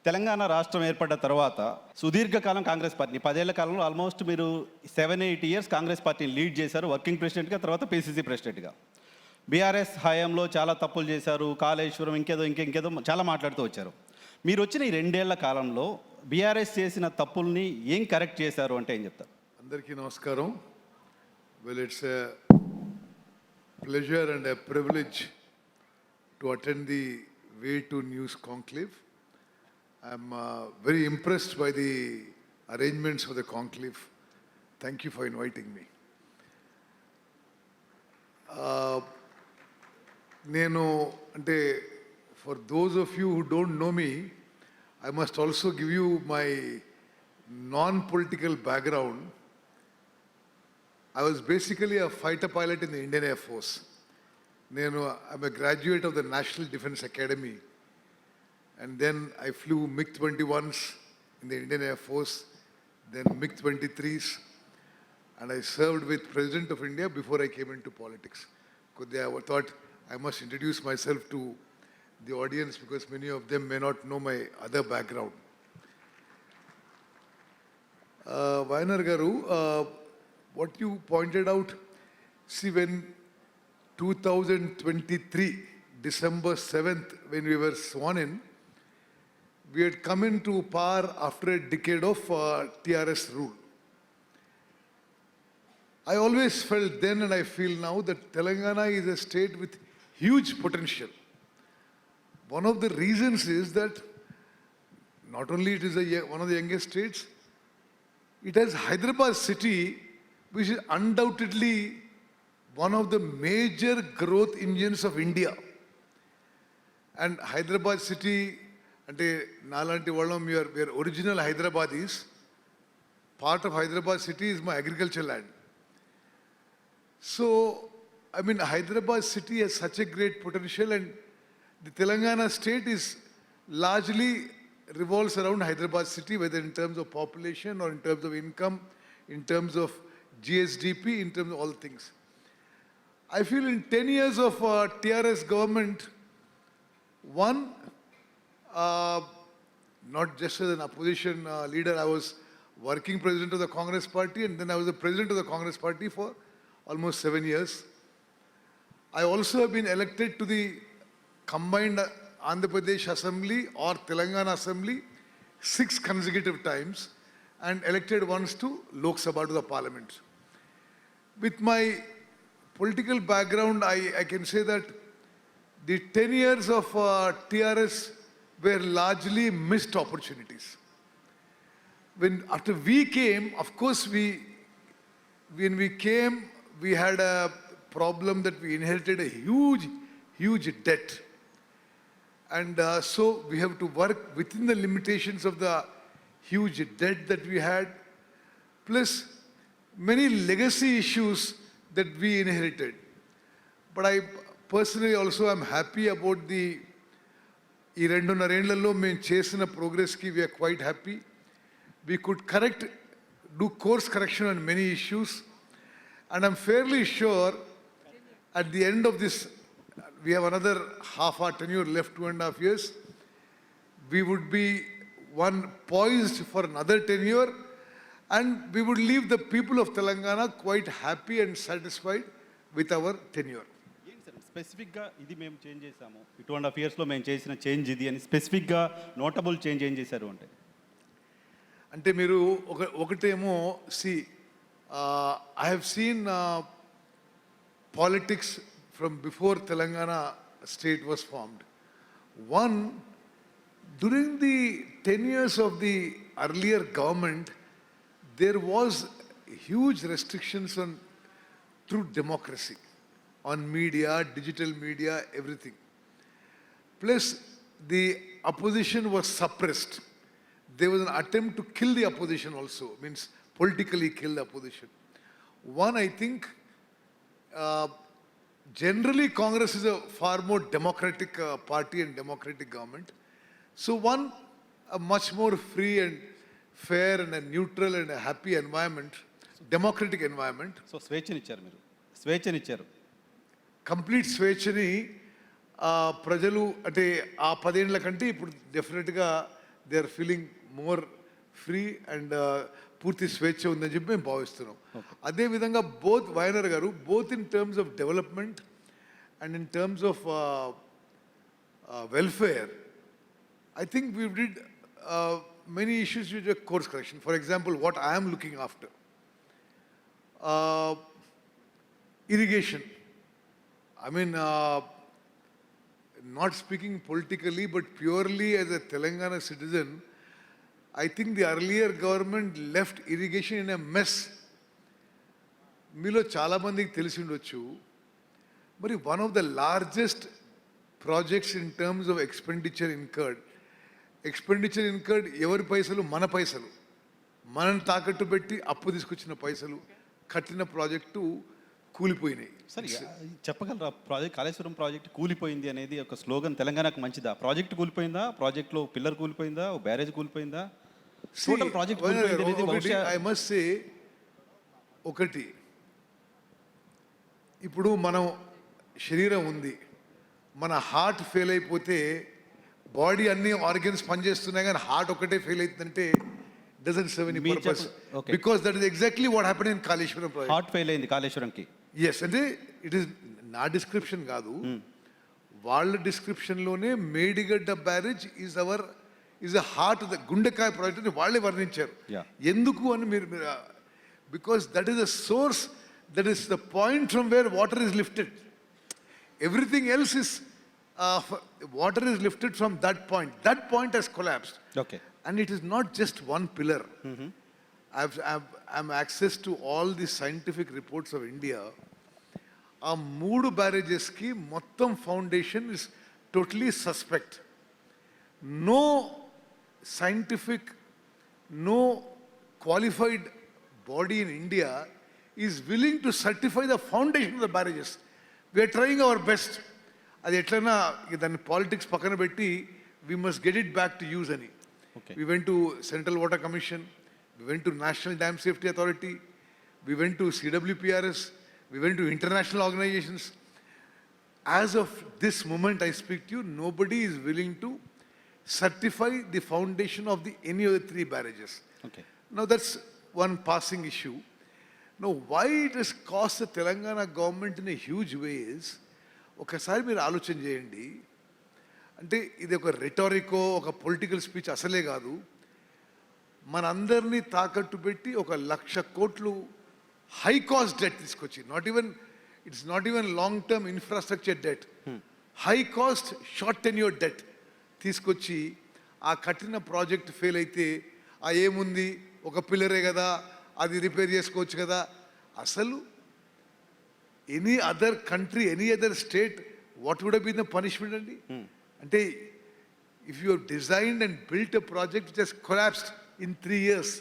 తెలంగాణ రాష్ట్రం ఏర్పడ్డ తర్వాత సుదీర్ఘకాలం కాంగ్రెస్ పార్టీ 10 ఏళ్ల కాలంలో ఆల్మోస్ట్ మీరు 7-8 ఇయర్స్ కాంగ్రెస్ పార్టీని లీడ్ చేశారు, వర్కింగ్ ప్రెసిడెంట్గా, తర్వాత పిసిసి ప్రెసిడెంట్గా. బీఆర్ఎస్ హయాంలో చాలా తప్పులు చేశారు, కాళేశ్వరం ఇంకేదో చాలా మాట్లాడుతూ వచ్చారు. మీరు వచ్చిన ఈ 2 ఏళ్ల కాలంలో బీఆర్ఎస్ చేసిన తప్పుల్ని ఏం కరెక్ట్ చేశారు అంటే ఏం చెప్తారు? అందరికీ నమస్కారం. Well, it's a pleasure and a privilege to attend the Way2News Conclave. I'm very impressed by the arrangements for the conclave. Thank you for inviting me. For those of you who don't know me, I must also give you my non-political background. I was basically a fighter pilot in the Indian Air Force. I'm a graduate of the National Defence Academy, and then I flew MiG-21s in the Indian Air Force, then MiG-23s, and I served with President of India before I came into politics. I thought I must introduce myself to the audience because many of them may not know my other background. Way2News Garu, what you pointed out, see, when 2023, December 7th, when we were sworn in, we had come into power after a decade of TRS rule. I always felt then, and I feel now, that Telangana is a state with huge potential. One of the reasons is that not only it is one of the youngest states, it has Hyderabad city, which is undoubtedly one of the major growth engines of India. And Hyderabad city, ante nalanti vallam, we are original Hyderabadis. Part of Hyderabad city is my agriculture land. So, Hyderabad city has such a great potential, and the Telangana state is largely revolves around Hyderabad city, whether in terms of population or in terms of income, in terms of GSDP, in terms of all things. I feel in 10 years of TRS government, one, not just as an opposition leader, I was working president of the Congress party, and then I was the president of the Congress party for almost 7 years. I also have been elected to the combined Andhra Pradesh Assembly or Telangana Assembly 6 consecutive times, and elected once to Lok Sabha, to the parliament. With my political background, I can say that the 10 years of TRS were largely missed opportunities. After we came, of course, when we came, we had a problem that we inherited a huge debt. And so we have to work within the limitations of the huge debt that we had, plus many legacy issues that we inherited. But I personally also am happy about the ఈ 2.5 ఏళ్లలో మేము చేసిన ప్రోగ్రెస్కి we are quite happy. We could do course correction on many issues, and I'm fairly sure at the end of this, we have another half our tenure left, 2.5 years, we would be poised for another tenure, and we would leave the people of Telangana quite happy and satisfied with our tenure. స్పెసిఫిక్గా ఇది మేము change చేసాము, 2.5 ఇయర్స్లో మేము చేసిన change ఇది అని స్పెసిఫిక్గా నోటబుల్ చేంజ్ ఏం చేశారు అంటే మీరు ఒకటేమో I have seen politics from before Telangana state was formed. One, during the 10 years of the earlier government, there was huge restrictions through democracy, on media, digital media, everything. Plus, the opposition was suppressed. There was an attempt to kill the opposition also, means politically kill the opposition. One, I think, generally Congress is a far more democratic party and democratic government. So one, a much more free and fair and a neutral and a happy environment, democratic environment. So స్వేచ్ఛనిచ్చారు complete స్వేచ్ఛని ప్రజలు అంటే ఆ 10 ఏళ్ల కంటే ఇప్పుడు డెఫినెట్గా they are feeling more free and పూర్తి స్వేచ్ఛ ఉందని చెప్పి మేము భావిస్తున్నాం. అదేవిధంగా బోత్ వైఎన్ఆర్ గారు both in terms of development and in terms of welfare, I think we did many issues with a course correction. For example, what I am looking after, irrigation. I mean, not speaking politically, but purely as a Telangana citizen, I think the earlier government left irrigation in a mess. మీలో చాలామందికి తెలిసి ఉండొచ్చు, మరి one of the largest projects in terms of expenditure incurred ఎవరి పైసలు? మన పైసలు, మనని తాకట్టు పెట్టి అప్పు తీసుకొచ్చిన పైసలు కట్టిన ప్రాజెక్టు కూలిపోయినాయి. సరే చెప్పగలరా, ప్రాజెక్ట్ కాళేశ్వరం ప్రాజెక్ట్ కూలిపోయింది అనేది ఒక స్లోగన్ తెలంగాణకు మంచిదా? ప్రాజెక్ట్ కూలిపోయిందా, ప్రాజెక్ట్లో పిల్లర్ కూలిపోయిందా, బ్యారేజ్ కూలిపోయిందా? Total project I must say ఒకటి, ఇప్పుడు మనం శరీరం ఉంది, మన హార్ట్ ఫెయిల్ అయిపోతే బాడీ అన్ని ఆర్గన్స్ పనిచేస్తున్నాయి కానీ హార్ట్ ఒకటే ఫెయిల్ అవుతుందంటే doesn't serve any purpose, because that is exactly what happen in Kaleshwaram project. Heart fail అయింది కాళేశ్వరంకి. ఎస్, అంటే ఇట్ ఈస్ నా డిస్క్రిప్షన్ కాదు, వాళ్ళ డిస్క్రిప్షన్లోనే Medigadda barrage is a heart the గుండెకాయ ప్రాజెక్ట్ అని వాళ్ళే వర్ణించారు. ఎందుకు అని మీరు because that is the source, that is the point from where water is lifted. Everything else is water is lifted from that point. That point has collapsed. Okay. And it is not just one pillar. I'm access to all the scientific reports of India. ఆ 3 barrages ki మొత్తం foundation is totally suspect. No scientific, no qualified body in India is willing to certify the foundation of the barrages. We are trying our best. అది ఎట్లయినా దాన్ని politics పక్కన పెట్టి we must get it back to use అని. We went to Central Water Commission, we went to National Dam Safety Authority, we went to CWPRS, we went to international organizations. As of this moment I speak to you, nobody is willing to certify the foundation of any of the 3 barrages. Now that's one passing issue. Now, why it has cost the Telangana government in a huge way is, ఒకసారి మీరు ఆలోచన చేయండి, అంటే ఇది ఒక రిటారికో ఒక political speech అసలే కాదు. మనందరినీ తాకట్టు పెట్టి 1,00,000 కోట్లు హై కాస్ట్ డెట్ తీసుకొచ్చి, it's not even long term infrastructure debt, high cost short tenure debt తీసుకొచ్చి ఆ కట్టిన ప్రాజెక్ట్ ఫెయిల్ అయితే ఏముంది, ఒక పిల్లరే కదా, అది రిపేర్ చేసుకోవచ్చు కదా. అసలు any other country, any other state, what would been the punishment అండి? అంటే if you designed and built a project which has collapsed in 3 years,